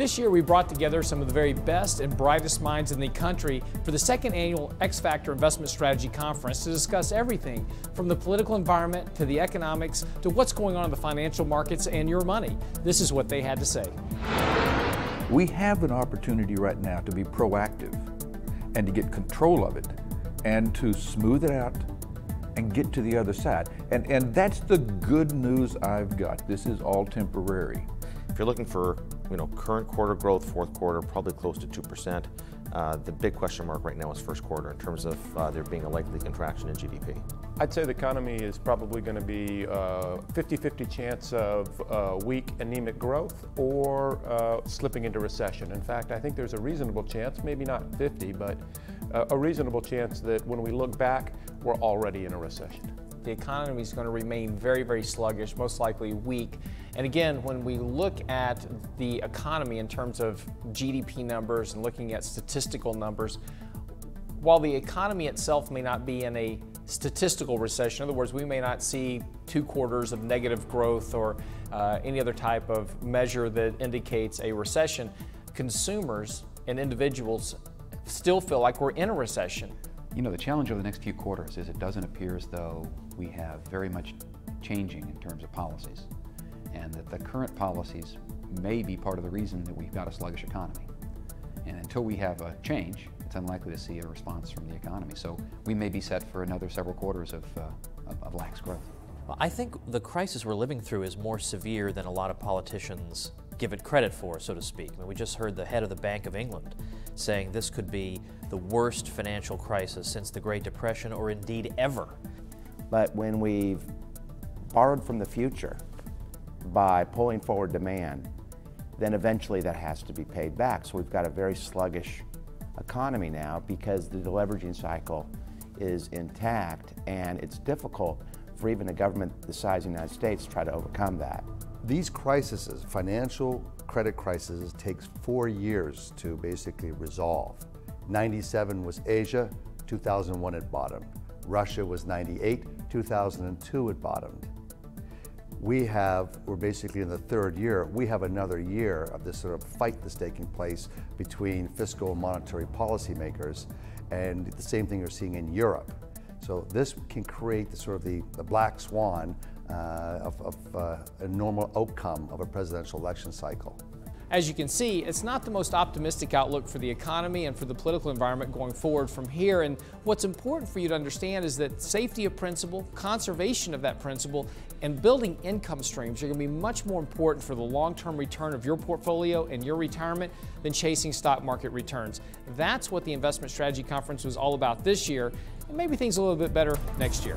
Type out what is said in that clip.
This year we brought together some of the very best and brightest minds in the country for the second annual X Factor Investment Strategy Conference to discuss everything from the political environment to the economics to what's going on in the financial markets and your money. This is what they had to say. We have an opportunity right now to be proactive and to get control of it and to smooth it out and get to the other side. And that's the good news I've got. This is all temporary. If you're looking for current quarter growth, fourth quarter, probably close to 2%. The big question mark right now is first quarter in terms of there being a likely contraction in GDP. I'd say the economy is probably going to be 50-50 chance of weak anemic growth or slipping into recession. In fact, I think there's a reasonable chance, maybe not 50, but a reasonable chance that when we look back, we're already in a recession. The economy is going to remain very, very sluggish, most likely weak. And again, when we look at the economy in terms of GDP numbers and looking at statistical numbers, while the economy itself may not be in a statistical recession, in other words, we may not see 2 quarters of negative growth or any other type of measure that indicates a recession, consumers and individuals still feel like we're in a recession. You know, the challenge over the next few quarters is it doesn't appear as though we have very much changing in terms of policies, and that the current policies may be part of the reason that we've got a sluggish economy. And until we have a change, it's unlikely to see a response from the economy. So we may be set for another several quarters of lax growth. Well, I think the crisis we're living through is more severe than a lot of politicians give it credit for, so to speak. I mean, we just heard the head of the Bank of England saying this could be the worst financial crisis since the Great Depression, or indeed ever. But when we've borrowed from the future by pulling forward demand, then eventually that has to be paid back. So we've got a very sluggish economy now because the deleveraging cycle is intact, and it's difficult for even a government the size of the United States to try to overcome that. These crises, financial credit crises, takes 4 years to basically resolve. 97 was Asia, 2001 it bottomed. Russia was 98, 2002 it bottomed. We're basically in the 3rd year. We have another year of this sort of fight that's taking place between fiscal and monetary policymakers, and the same thing you're seeing in Europe. So this can create the sort of the black swan of a normal outcome of a presidential election cycle. As you can see, it's not the most optimistic outlook for the economy and for the political environment going forward from here. And what's important for you to understand is that safety of principle, conservation of that principle, and building income streams are going to be much more important for the long-term return of your portfolio and your retirement than chasing stock market returns. That's what the Investment Strategy Conference was all about this year, and maybe things a little bit better next year.